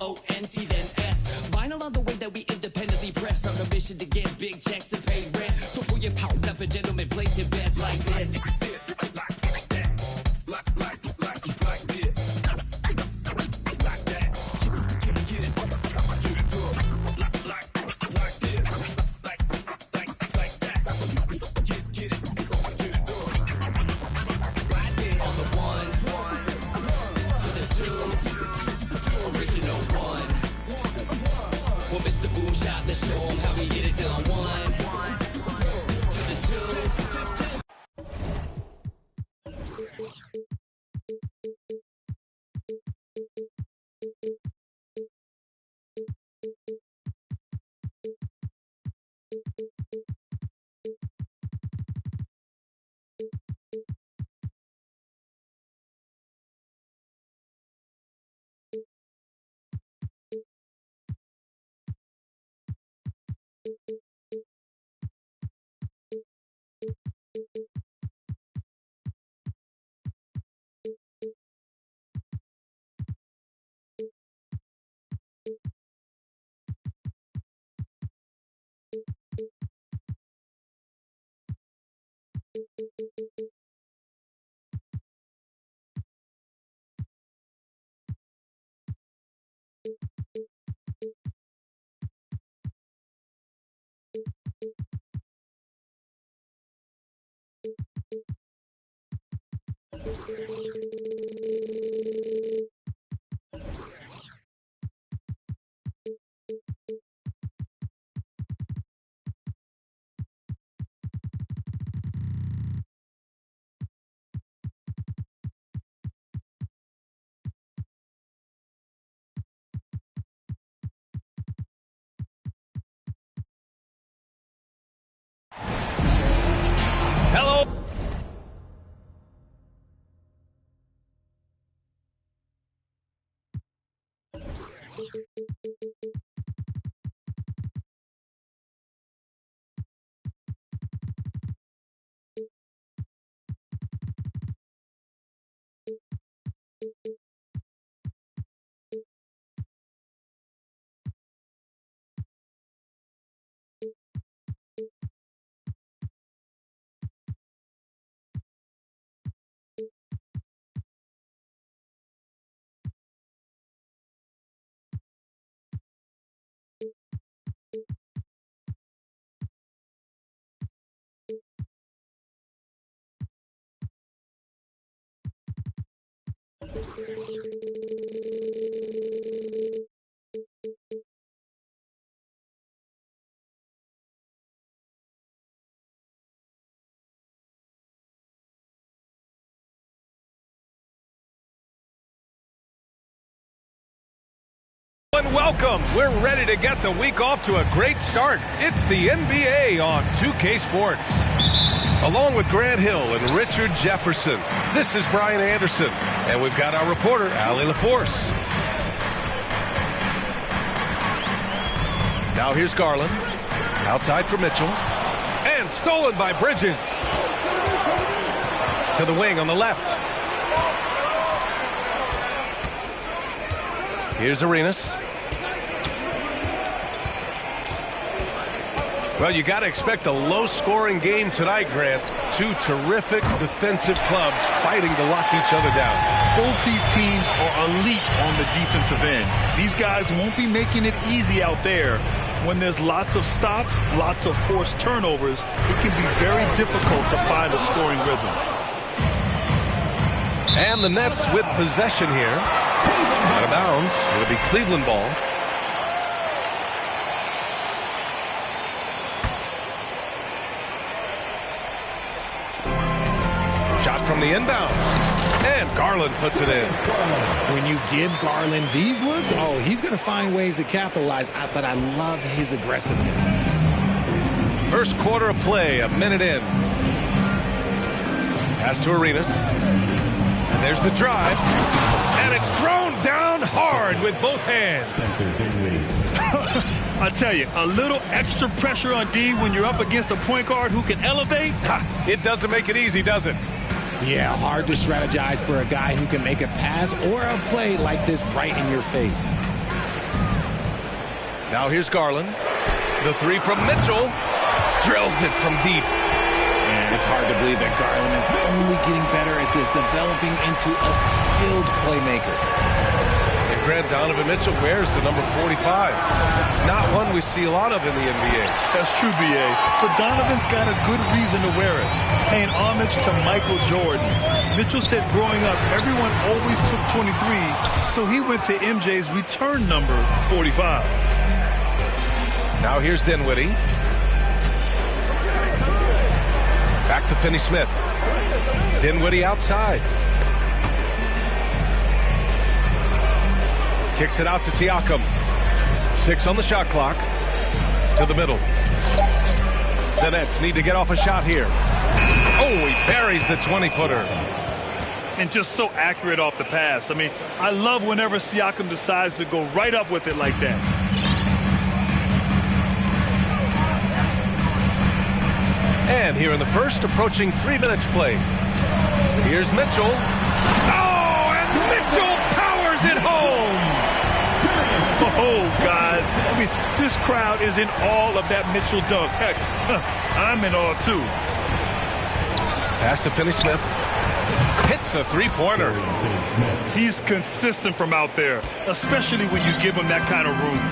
O-N-T then S. Vinyl on the way that we independently press. On a mission to get big checks and pay rent. So pull your power up and gentlemen, place your bets like this. Let's show 'em how we get it done. 1 to the 2. Hello. And welcome. We're ready to get the week off to a great start. It's the NBA on 2K Sports. Along with Grant Hill and Richard Jefferson, this is Brian Anderson. And we've got our reporter, Allie LaForce. Now here's Garland. Outside for Mitchell. And stolen by Bridges. To the wing on the left. Here's Arenas. Well, you got to expect a low-scoring game tonight, Grant. Two terrific defensive clubs fighting to lock each other down. Both these teams are elite on the defensive end. These guys won't be making it easy out there. When there's lots of stops, lots of forced turnovers, it can be very difficult to find a scoring rhythm. And the Nets with possession here. Out of bounds. It'll be Cleveland ball. Shot from the inbound. And Garland puts it in. When you give Garland these looks, oh, he's going to find ways to capitalize. But I love his aggressiveness. First quarter of play, a minute in. Pass to Arenas. And there's the drive. And it's thrown down hard with both hands. I tell you, a little extra pressure on D when you're up against a point guard who can elevate. It doesn't make it easy, does it? Yeah, hard to strategize for a guy who can make a pass or a play like this right in your face. Now here's Garland. The three from Mitchell. Drills it from deep. And it's hard to believe that Garland is only getting better at this, developing into a skilled playmaker. And Grant, Donovan Mitchell wears the number 45. Not one we see a lot of in the NBA. That's true, B.A. But Donovan's got a good reason to wear it, paying homage to Michael Jordan. Mitchell said growing up, everyone always took 23, so he went to MJ's return number 45. Now here's Dinwiddie. Back to Finney-Smith. Dinwiddie outside. Kicks it out to Siakam. 6 on the shot clock. To the middle. The Nets need to get off a shot here. Oh, he buries the 20-footer. And just so accurate off the pass. I mean, I love whenever Siakam decides to go right up with it like that. And here in the first, approaching 3 minutes played. Here's Mitchell. Oh, and Mitchell powers it home. Oh, guys. I mean, this crowd is in awe of that Mitchell dunk. Heck, I'm in awe, too. Pass to Finney-Smith. Hits a three-pointer. He's consistent from out there, especially when you give him that kind of room.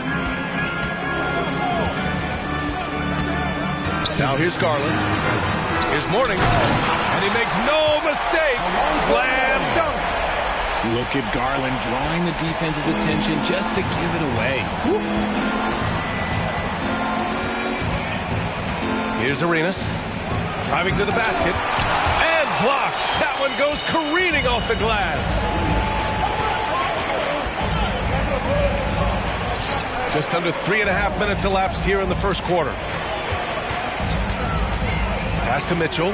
Now here's Garland. Here's Mourning. And he makes no mistake. Slam dunk. Look at Garland drawing the defense's attention just to give it away. Here's Arenas. Driving to the basket. And blocked. That one goes careening off the glass. Just under 3.5 minutes elapsed here in the first quarter. Pass to Mitchell.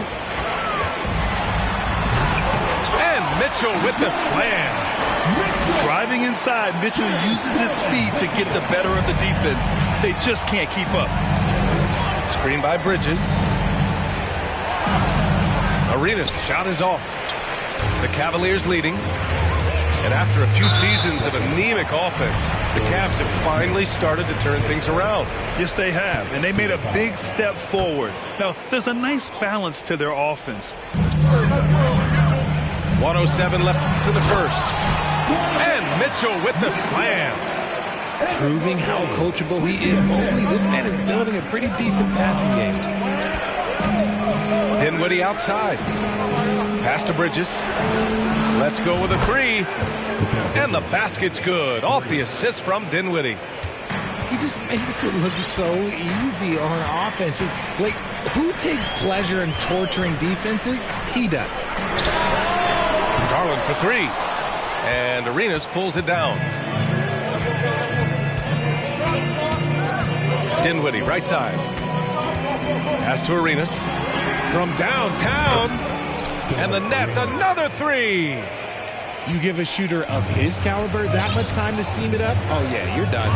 And Mitchell with the slam. Driving inside, Mitchell uses his speed to get the better of the defense. They just can't keep up. Screen by Bridges. Arenas' shot is off. The Cavaliers leading. And after a few seasons of anemic offense, the Cavs have finally started to turn things around. Yes, they have. And they made a big step forward. Now, there's a nice balance to their offense. 1:07 left to the first. And Mitchell with the slam. Proving how coachable he is. Mobley, this man is building a pretty decent passing game. Dinwiddie outside. Pass to Bridges. Let's go with a three. And the basket's good. Off the assist from Dinwiddie. He just makes it look so easy on offense. Like, who takes pleasure in torturing defenses? He does. Garland for three. And Arenas pulls it down. Dinwiddie, right side. Pass to Arenas. From downtown. And the Nets, another three. You give a shooter of his caliber that much time to seam it up? Oh, yeah, you're done.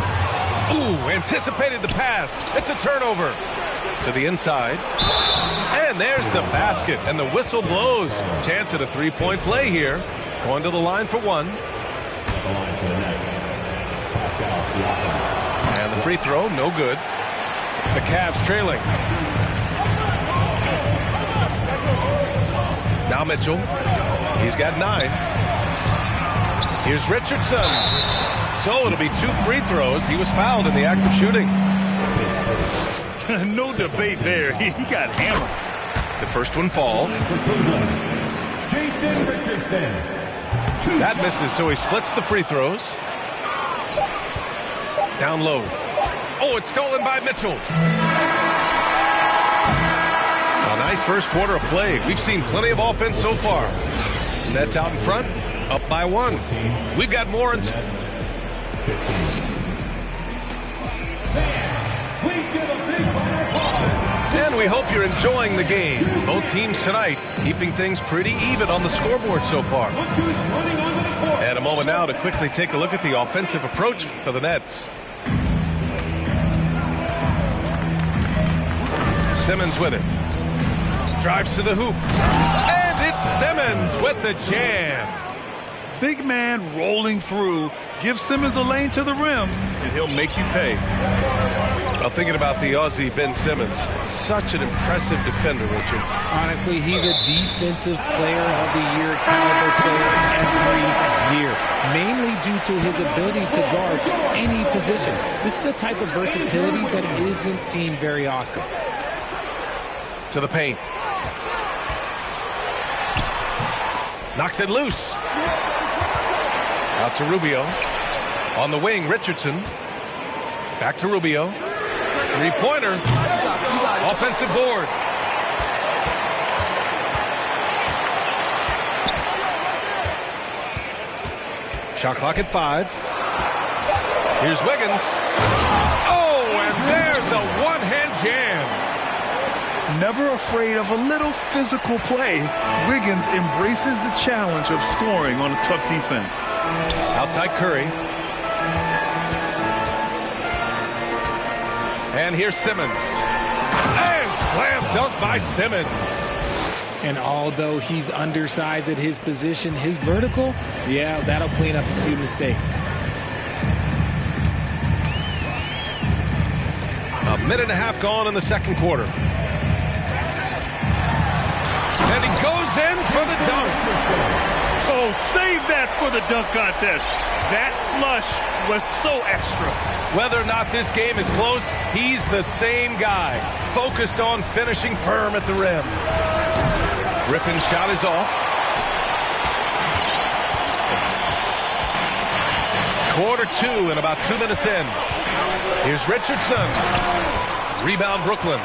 Ooh, anticipated the pass. It's a turnover. To the inside. And there's the basket. And the whistle blows. Chance at a three-point play here. Going to the line for one. And the free throw, no good. The Cavs trailing. Now Mitchell. He's got 9. Here's Richardson. So it'll be 2 free throws. He was fouled in the act of shooting. No debate there. He got hammered. The first one falls. Jason Richardson. That misses, so he splits the free throws. Down low. Oh, it's stolen by Mitchell. A nice first quarter of play. We've seen plenty of offense so far. Nets out in front, up by 1. We've got more in... And we hope you're enjoying the game. Both teams tonight keeping things pretty even on the scoreboard so far. And a moment now to quickly take a look at the offensive approach for the Nets. Simmons with it. Drives to the hoop. And it's Simmons with the jam. Big man rolling through. Give Simmons a lane to the rim, and he'll make you pay. Well, thinking about the Aussie Ben Simmons, such an impressive defender, Richard. Honestly, he's a defensive player of the year caliber player every year, mainly due to his ability to guard any position. This is the type of versatility that isn't seen very often. To the paint. Knocks it loose. Out to Rubio. On the wing, Richardson. Back to Rubio. Three-pointer. Offensive board. Shot clock at 5. Here's Wiggins. Oh, and there's a one-hand jam. Never afraid of a little physical play, Wiggins embraces the challenge of scoring on a tough defense. Outside Curry. And here's Simmons. And slam dunk by Simmons. And although he's undersized at his position, his vertical, yeah, that'll clean up a few mistakes. A minute and a half gone in the second quarter. And he goes in for the dunk. Oh, save that for the dunk contest. That flush was so extra. Whether or not this game is close, he's the same guy, focused on finishing firm at the rim. Griffin's shot is off. Quarter 2 and about 2 minutes in. Here's Richardson. Rebound Brooklyn.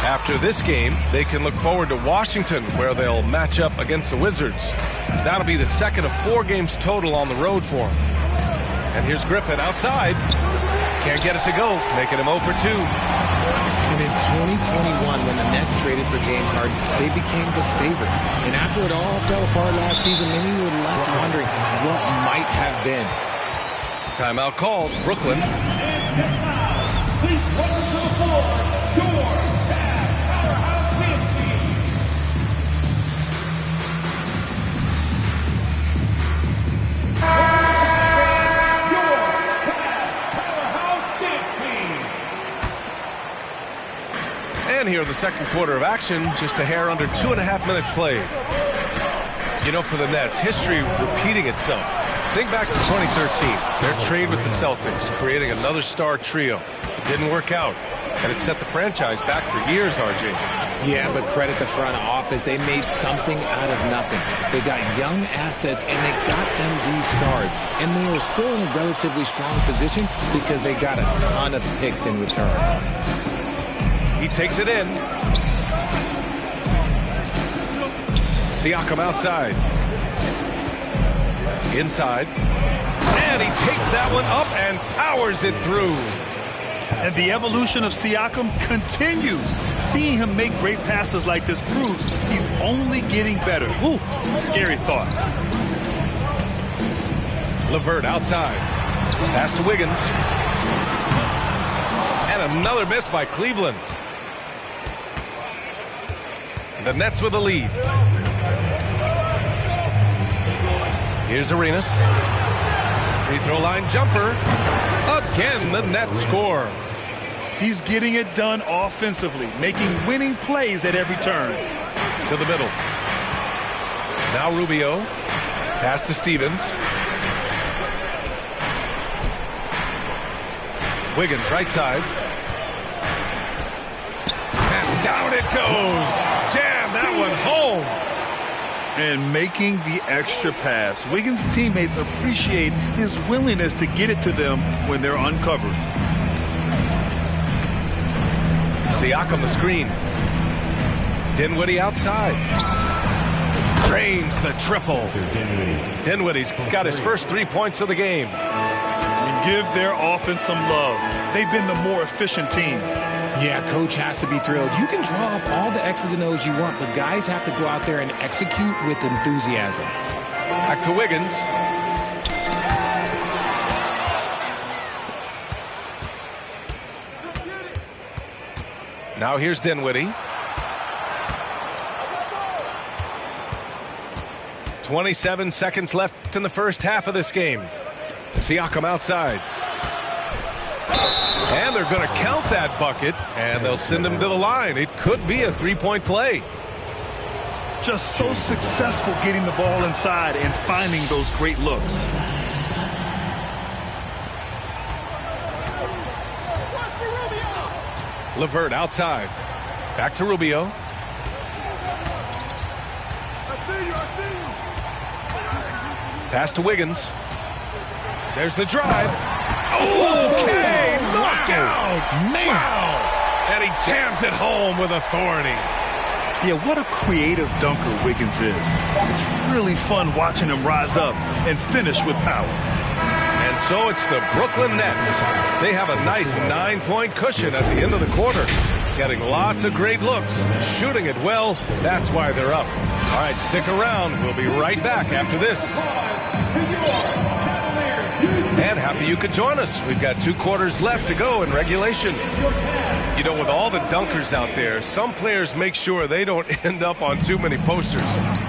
After this game, they can look forward to Washington, where they'll match up against the Wizards. That'll be the second of 4 games total on the road for them. And here's Griffin outside. Can't get it to go, making him 0 for 2. And in 2021, when the Nets traded for James Harden, they became the favorites. And after it all fell apart last season, many were left wondering what might have been. Timeout called. Brooklyn. Please welcome to the floor, your powerhouse dance team. Your powerhouse dance team. And here in the second quarter of action, just a hair under 2.5 minutes played. You know, for the Nets, history repeating itself. Think back to 2013, their trade with the Celtics, creating another star trio. It didn't work out, and it set the franchise back for years, RJ. Yeah, but credit the front office. They made something out of nothing. They got young assets, and they got them these stars. And they are still in a relatively strong position because they got a ton of picks in return. He takes it in. Siakam outside. Inside. And he takes that one up and powers it through. And the evolution of Siakam continues. Seeing him make great passes like this proves he's only getting better. Ooh, scary thought. LeVert outside. Pass to Wiggins. And another miss by Cleveland. The Nets with the lead. Here's Arenas. Free throw line jumper. Again, the Nets score. He's getting it done offensively, making winning plays at every turn. To the middle. Now Rubio. Pass to Stevens. Wiggins right side. And down it goes. Jam that one home. And making the extra pass. Wiggins' teammates appreciate his willingness to get it to them when they're uncovered. Siakam the screen. Dinwiddie outside. Drains the triple. Dinwiddie's got his first 3 points of the game. And give their offense some love. They've been the more efficient team. Yeah, coach has to be thrilled. You can draw up all the X's and O's you want, but guys have to go out there and execute with enthusiasm. Back to Wiggins. Now here's Dinwiddie. 27 seconds left in the first half of this game. Siakam outside. And they're going to count that bucket, and they'll send him to the line. It could be a three-point play. Just so successful getting the ball inside and finding those great looks. LeVert outside. Back to Rubio. Pass to Wiggins. There's the drive. Okay, knockout! Man. Wow! And he jams it home with authority. Yeah, what a creative dunker Wiggins is. It's really fun watching him rise up and finish with power. And so it's the Brooklyn Nets. They have a nice 9-point cushion at the end of the quarter. Getting lots of great looks, shooting it well. That's why they're up. All right, stick around. We'll be right back after this. And happy you could join us. We've got 2 quarters left to go in regulation. You know, with all the dunkers out there, some players make sure they don't end up on too many posters.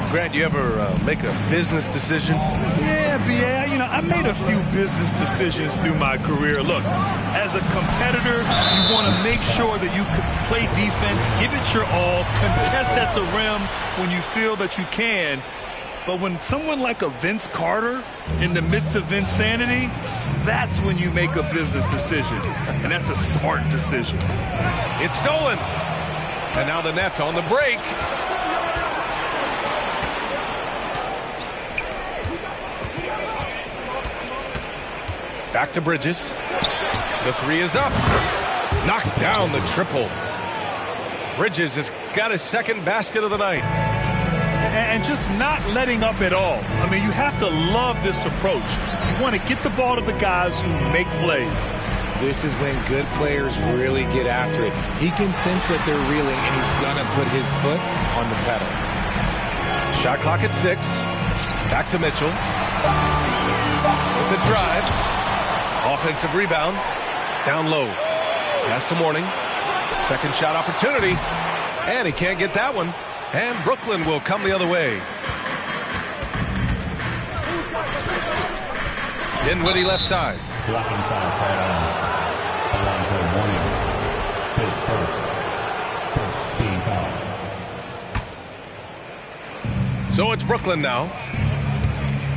Grant, you ever make a business decision? Yeah, B.A., you know, I made a few business decisions through my career. Look, as a competitor, you want to make sure that you can play defense, give it your all, contest at the rim when you feel that you can. But when someone like a Vince Carter in the midst of insanity, that's when you make a business decision. And that's a smart decision. It's stolen. And now the Nets on the break. Back to Bridges. The 3 is up. Knocks down the triple. Bridges has got his second basket of the night. And just not letting up at all. I mean, you have to love this approach. You want to get the ball to the guys who make plays. This is when good players really get after it. He can sense that they're reeling, and he's going to put his foot on the pedal. Shot clock at 6. Back to Mitchell. With the drive. Offensive rebound. Down low. Pass to Mourning. Second shot opportunity. And he can't get that one. And Brooklyn will come the other way. Dinwiddie left side. Blocking foul called on Alonzo Mourning. His first team foul. So it's Brooklyn now.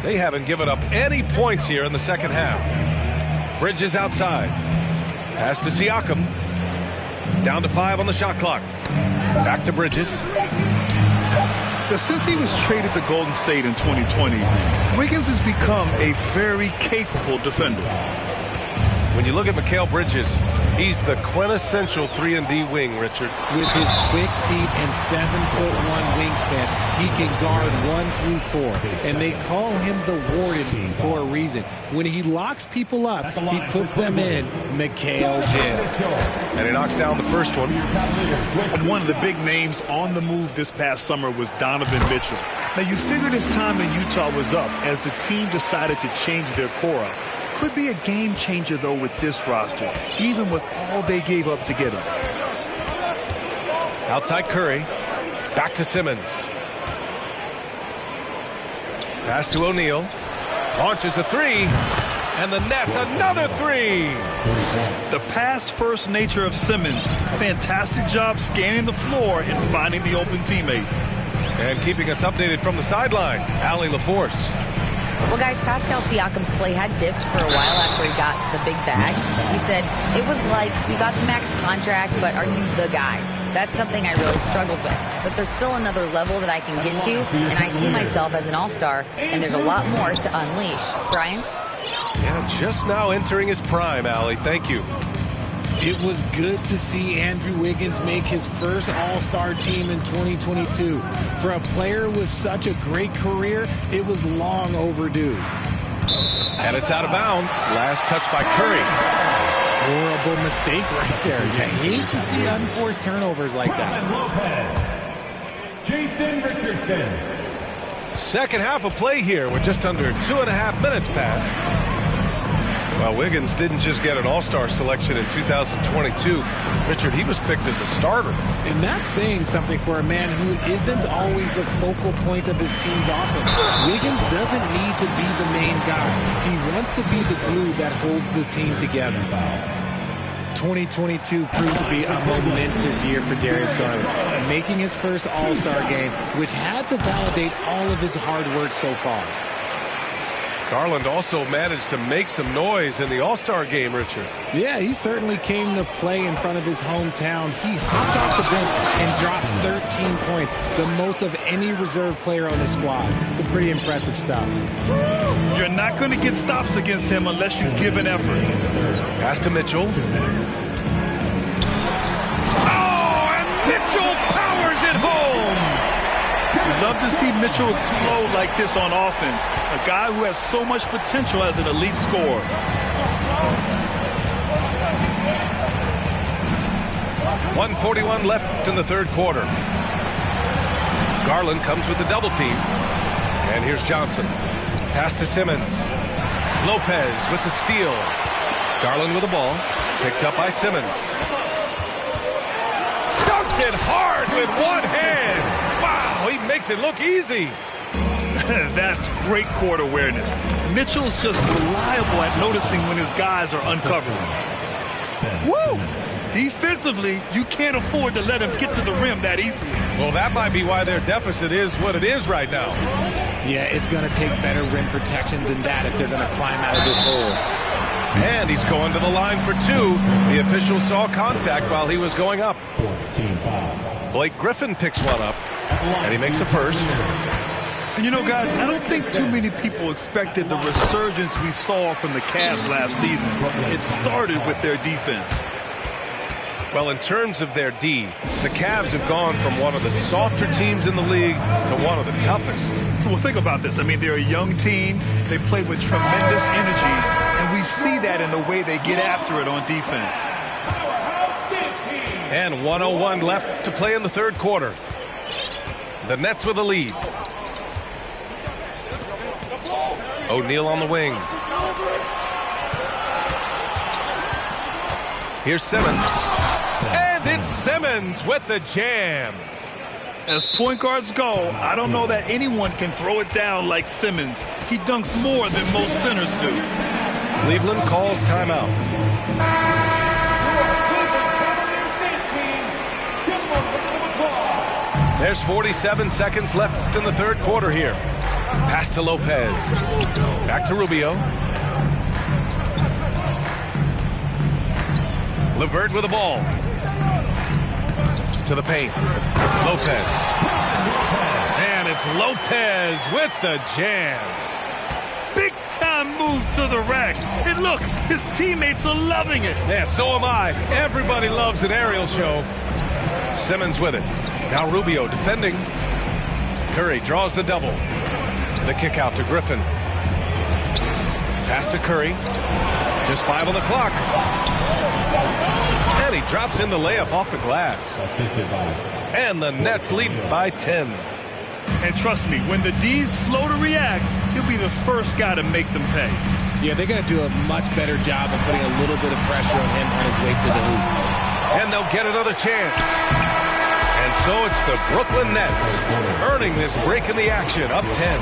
They haven't given up any points here in the second half. Bridges outside. Pass to Siakam. Down to 5 on the shot clock. Back to Bridges. Since he was traded to Golden State in 2020, Wiggins has become a very capable defender. When you look at Mikal Bridges, he's the quintessential 3-and-D wing, Richard. With his quick feet and 7'1" wingspan, he can guard 1 through 4. And they call him the Warden for a reason. When he locks people up, he puts them in Mikal jail. And he knocks down the first one. And one of the big names on the move this past summer was Donovan Mitchell. Now, you figured his time in Utah was up as the team decided to change their core up. Could be a game changer, though, with this roster, even with all they gave up to get him. Outside Curry. Back to Simmons. Pass to O'Neal. Launches a 3. And the Nets another 3. The pass-first nature of Simmons. Fantastic job scanning the floor and finding the open teammate. And keeping us updated from the sideline, Allie LaForce. Well, guys, Pascal Siakam's play had dipped for a while after he got the big bag. He said, it was like you got the max contract, but are you the guy? That's something I really struggled with. But there's still another level that I can get to, and I see myself as an all-star, and there's a lot more to unleash. Brian? Yeah, just now entering his prime, Allie. Thank you. It was good to see Andrew Wiggins make his first All-Star team in 2022. For a player with such a great career, it was long overdue. And it's out of bounds. Last touch by Curry. Horrible mistake right there. You hate to see unforced turnovers like that. Jason Richardson. Second half of play here with just under 2.5 minutes passed. Well, Wiggins didn't just get an all-star selection in 2022. Richard, he was picked as a starter. And that's saying something for a man who isn't always the focal point of his team's offense. Wiggins doesn't need to be the main guy. He wants to be the glue that holds the team together. 2022 proved to be a momentous year for Darius Garland, making his first All-Star game, which had to validate all of his hard work so far. Garland also managed to make some noise in the All-Star game, Richard. Yeah, he certainly came to play in front of his hometown. He hopped off the bench and dropped 13 points, the most of any reserve player on the squad. Some pretty impressive stuff. You're not going to get stops against him unless you give an effort. Pass to Mitchell. Oh, and Mitchell powers it home! Love to see Mitchell explode like this on offense. A guy who has so much potential as an elite scorer. .141 left in the third quarter. Garland comes with the double team. And here's Johnson. Pass to Simmons. Lopez with the steal. Garland with the ball. Picked up by Simmons. Dunks it hard with one hand. Wow, he makes it look easy. That's great court awareness. Mitchell's just reliable at noticing when his guys are uncovered. Woo! Defensively, you can't afford to let him get to the rim that easily. Well, that might be why their deficit is what it is right now. Yeah, it's going to take better rim protection than that if they're going to climb out of this hole. And he's going to the line for two. The official saw contact while he was going up. Blake Griffin picks one up, and he makes a first. And you know, guys, I don't think too many people expected the resurgence we saw from the Cavs last season. It started with their defense. Well, in terms of their D, the Cavs have gone from one of the softer teams in the league to one of the toughest. Well, think about this. I mean, they're a young team. They play with tremendous energy, and we see that in the way they get after it on defense. And 1:01 left to play in the third quarter. The Nets with the lead. O'Neal on the wing. Here's Simmons. And it's Simmons with the jam. As point guards go, I don't know that anyone can throw it down like Simmons. He dunks more than most centers do. Cleveland calls timeout. There's 47 seconds left in the third quarter here. Pass to Lopez. Back to Rubio. LeVert with the ball. To the paint. Lopez. And it's Lopez with the jam. Big time move to the rack. And look, his teammates are loving it. Yeah, so am I. Everybody loves an aerial show. Simmons with it. Now Rubio defending. Curry draws the double. The kick out to Griffin. Pass to Curry. Just 5 on the clock. And he drops in the layup off the glass. And the Nets lead by 10. And trust me, when the D's slow to react, he'll be the first guy to make them pay. Yeah, they're going to do a much better job of putting a little bit of pressure on him on his way to the hoop. And they'll get another chance. And so it's the Brooklyn Nets earning this break in the action, up 10.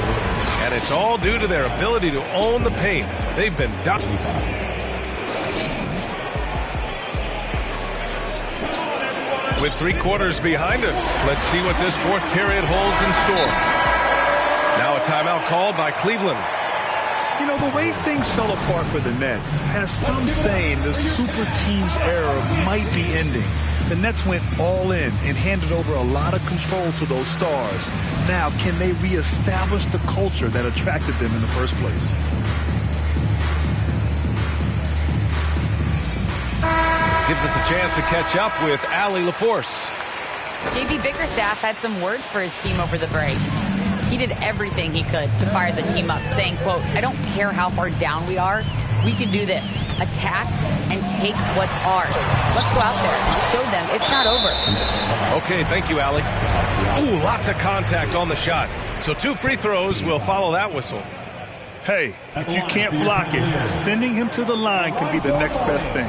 And it's all due to their ability to own the paint. They've been dominated. With 3 quarters behind us, let's see what this fourth period holds in store. Now a timeout called by Cleveland. You know, the way things fell apart for the Nets has some saying the super team's era might be ending. The Nets went all in and handed over a lot of control to those stars. Now, can they reestablish the culture that attracted them in the first place? Gives us a chance to catch up with Allie LaForce. JB Bickerstaff had some words for his team over the break. He did everything he could to fire the team up, saying, quote, "I don't care how far down we are. We can do this. Attack and take what's ours. Let's go out there and show them it's not over." Okay, thank you, Allie. Ooh, lots of contact on the shot. So 2 free throws will follow that whistle. Hey, if you can't block it, sending him to the line can be the next best thing.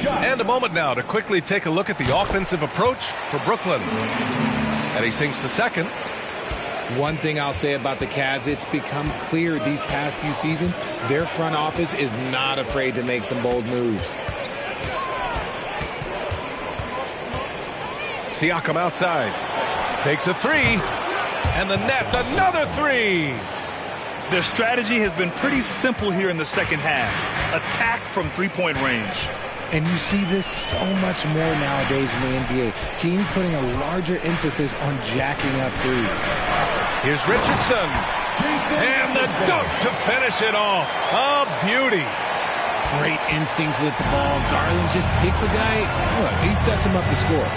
And a moment now to quickly take a look at the offensive approach for Brooklyn. And he sinks the second. One thing I'll say about the Cavs, it's become clear these past few seasons, their front office is not afraid to make some bold moves. Siakam outside. Takes a three. And the Nets, another three. Their strategy has been pretty simple here in the second half. Attack from three-point range. And you see this so much more nowadays in the NBA. Teams putting a larger emphasis on jacking up threes. Here's Richardson. And the dunk to finish it off. A beauty. Great instincts with the ball. Garland just picks a guy. Look, he sets him up to score.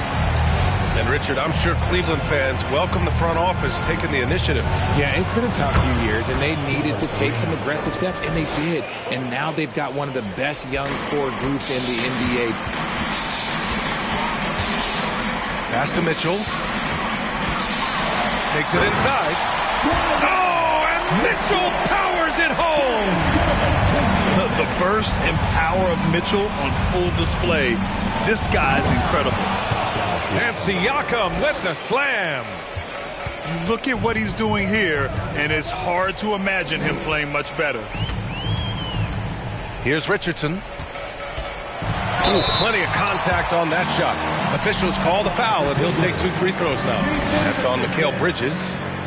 And Richard, I'm sure Cleveland fans welcome the front office taking the initiative. Yeah, it's been a tough few years, and they needed to take some aggressive steps, and they did. And now they've got one of the best young core groups in the NBA. Pass to Mitchell. Takes it inside. Oh, and Mitchell powers it home. The burst and power of Mitchell on full display. This guy's incredible. And Siakam with the slam. You look at what he's doing here, and it's hard to imagine him playing much better. Here's Richardson. Ooh, plenty of contact on that shot. Officials call the foul, and he'll take 2 free throws now. That's on Mikal Bridges.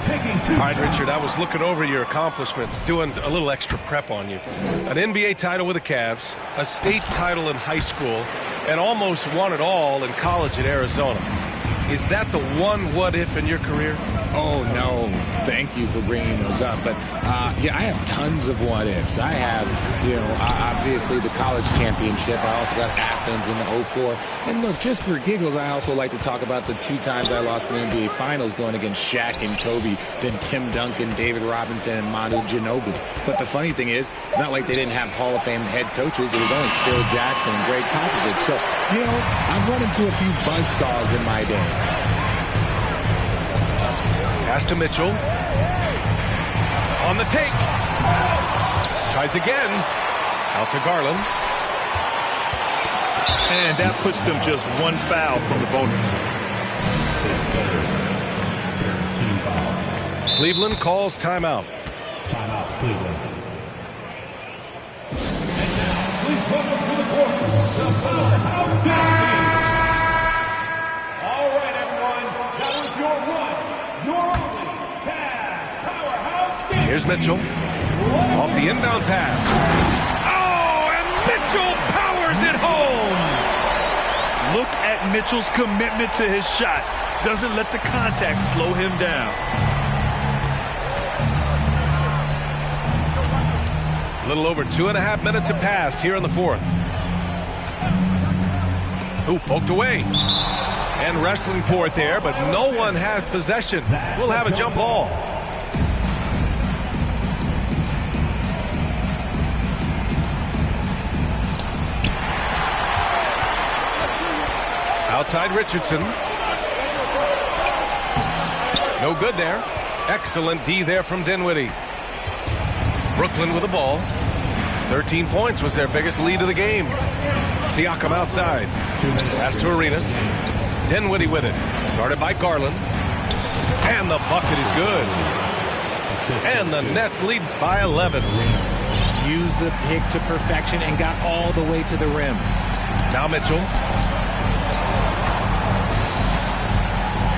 All right, Richard, I was looking over your accomplishments, doing a little extra prep on you. An NBA title with the Cavs, a state title in high school, and almost won it all in college at Arizona. Is that the one what-if in your career? Oh, no. Thank you for bringing those up. But, yeah, I have tons of what-ifs. I have, obviously the college championship. I also got Athens in the 04. And, look, just for giggles, I also like to talk about the 2 times I lost in the NBA Finals going against Shaq and Kobe, then Tim Duncan, David Robinson, and Manu Ginobili. But the funny thing is, it's not like they didn't have Hall of Fame head coaches. It was only Phil Jackson and Greg Popovich. So, I've run into a few buzzsaws in my day. Pass to Mitchell. On the take. Tries again. Out to Garland. And that puts them just 1 foul from the bonus. Cleveland calls timeout. Timeout, Cleveland. And now, please welcome to the court, the Powerhouse Dynasty. All right, everyone, that was your one, your only Cavs Powerhouse Dynasty. Here's Mitchell. Off the inbound pass. Oh, and Mitchell powers it home. Look at Mitchell's commitment to his shot. Doesn't let the contact slow him down. A little over 2.5 minutes have passed here in the 4th. Ooh, poked away. And wrestling for it there, but no one has possession. We'll have a jump ball. Outside Richardson. No good there. Excellent D there from Dinwiddie. Brooklyn with the ball. 13 points was their biggest lead of the game. Siakam outside. Pass to Arenas. Dinwiddie with it. Guarded by Garland. And the bucket is good. And the Nets lead by 11. Used the pick to perfection and got all the way to the rim. Now Mitchell.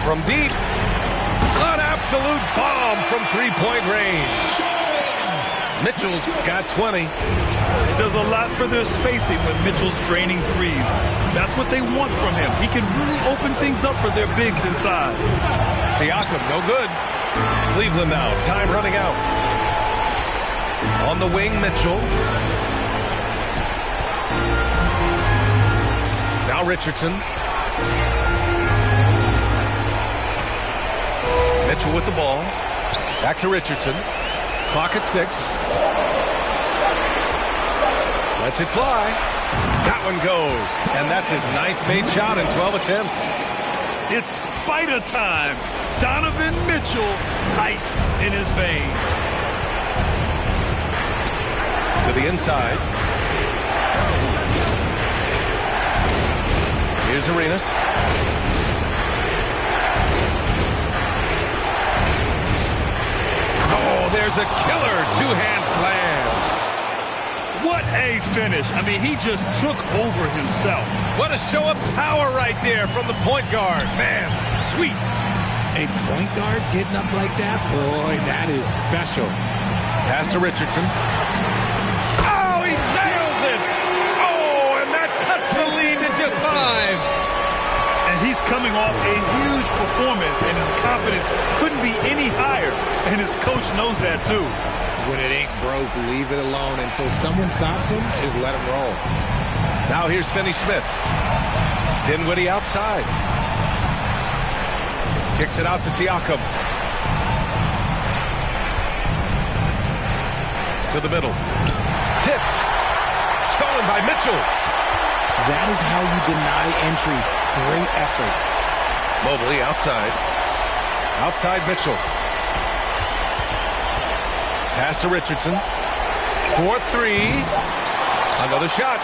From deep. An absolute bomb from three-point range. Mitchell's got 20. It does a lot for their spacing when Mitchell's draining threes. That's what they want from him. He can really open things up for their bigs inside. Siakam, no good. Cleveland now, time running out. On the wing, Mitchell. Now Richardson. Mitchell with the ball. Back to Richardson. Clock at 6. Lets it fly. That one goes. And that's his 9th made shot in 12 attempts. It's spider time. Donovan Mitchell, ice in his veins. To the inside. Here's Arenas. Oh, there's a killer two-hand slams. What a finish. I mean, he just took over himself. What a show of power right there from the point guard. Man, sweet. A point guard getting up like that? Boy, that is special. Pass to Richardson. Oh, he nails it. Oh, and that cuts the lead to just 5. And he's coming off a huge performance, and his confidence couldn't be any higher. And his coach knows that, too. When it ain't broke, leave it alone. Until someone stops him, just let him roll. Now here's Finney Smith. Dinwiddie outside. Kicks it out to Siakam. To the middle. Tipped. Stolen by Mitchell. That is how you deny entry. Great effort. Mobley outside. Outside Mitchell. Pass to Richardson. 4-3. Another shot.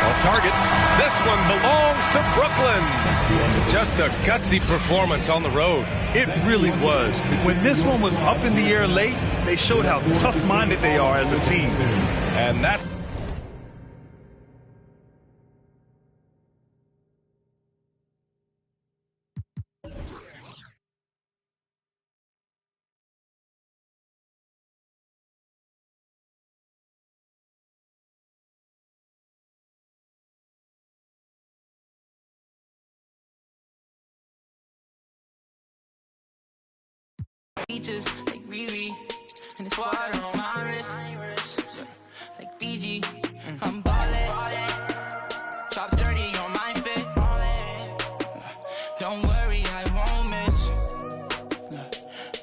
Off target. This one belongs to Brooklyn. Just a gutsy performance on the road. It really was. When this one was up in the air late, they showed how tough-minded they are as a team. And that... Beaches like Riri, and it's water on my wrist, like Fiji. I'm ballin', drop 30 on my fit. Don't worry, I won't miss.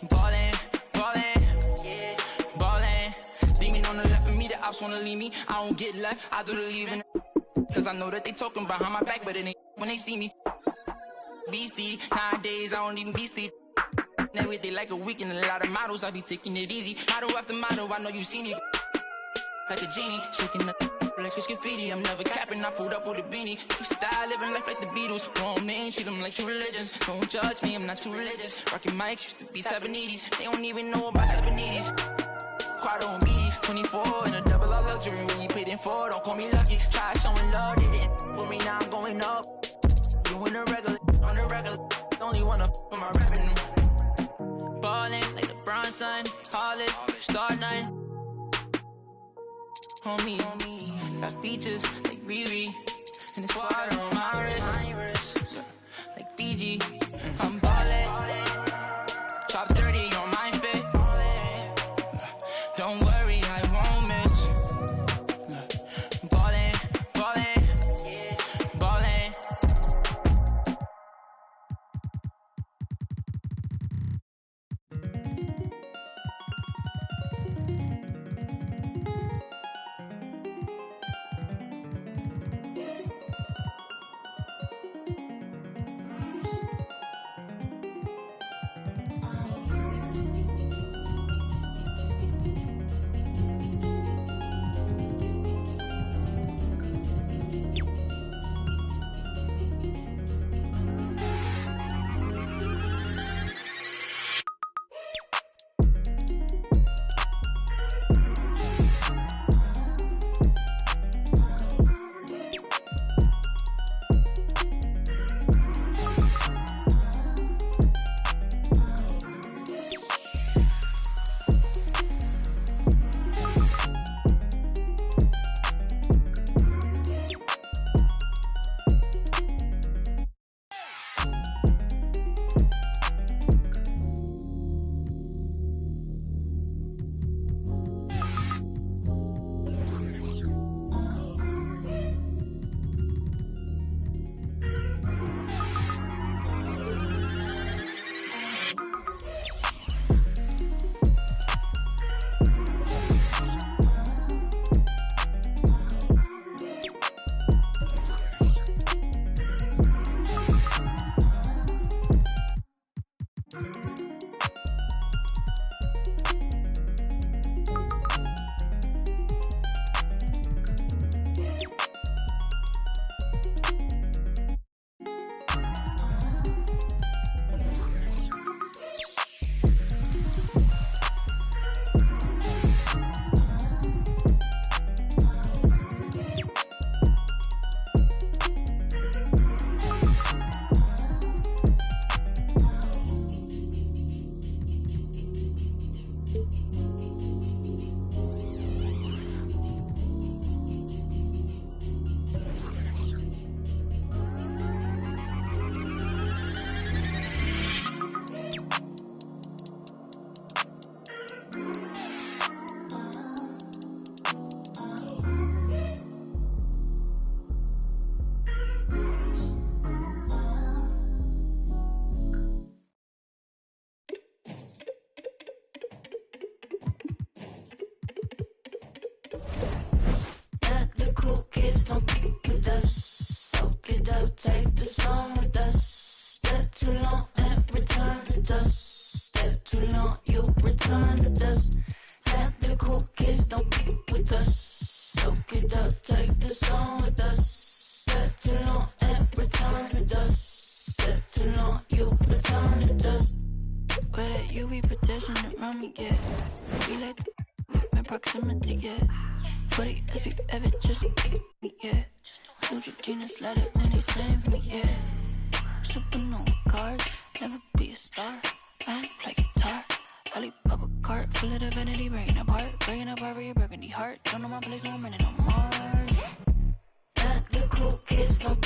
Ballin', ballin', ballin'. Demon on the left of me, the ops wanna leave me. I don't get left, I do the leaving. Cause I know that they talking behind my back, but it ain't when they see me. Beastie, nowadays I don't even be sleep. Now with they like a week and a lot of models, I be taking it easy. Model after model, I know you see me like a genie, shaking the like it's graffiti. I'm never capping, I pulled up with a beanie. Keep style, living life like the Beatles. Grown men, treat them like true religions. Don't judge me, I'm not too religious. Rocking mics, used to be Tabanedes. They don't even know about Tabanedes. Quad on BD, 24 and a double R luxury. When you paid in for, don't call me lucky. Try showing love, they didn't with me, now I'm going up. Doing the regular, on the regular. Only wanna for my revenue. Ballin' like LeBron, son, Hollis, star 9. Homie, got features like Riri, and it's water on my wrist, like Fiji. I'm ballin', drop 30 on my fit. Don't worry, I won't miss. Ballin', ballin', ballin'. cool kids don't with us. Soak it up, take the song with us. Step too long and return to dust. Step too long, you return to dust. Let the cool kids don't with us. Soak it up, take the song with us. Step too long and return to dust. Step too long, you return to dust. Where that UV protection around me, yeah. We like to with my proximity, yeah. 40 SB ever just me, yeah. Neutrogena slide it when they save me, yeah. Supernova card, never be a star. I don't play guitar. Lollipop a cart, full of the vanity, breaking apart for your burgundy heart. Don't know my place, no I'm running on Mars. Not the cool kids don't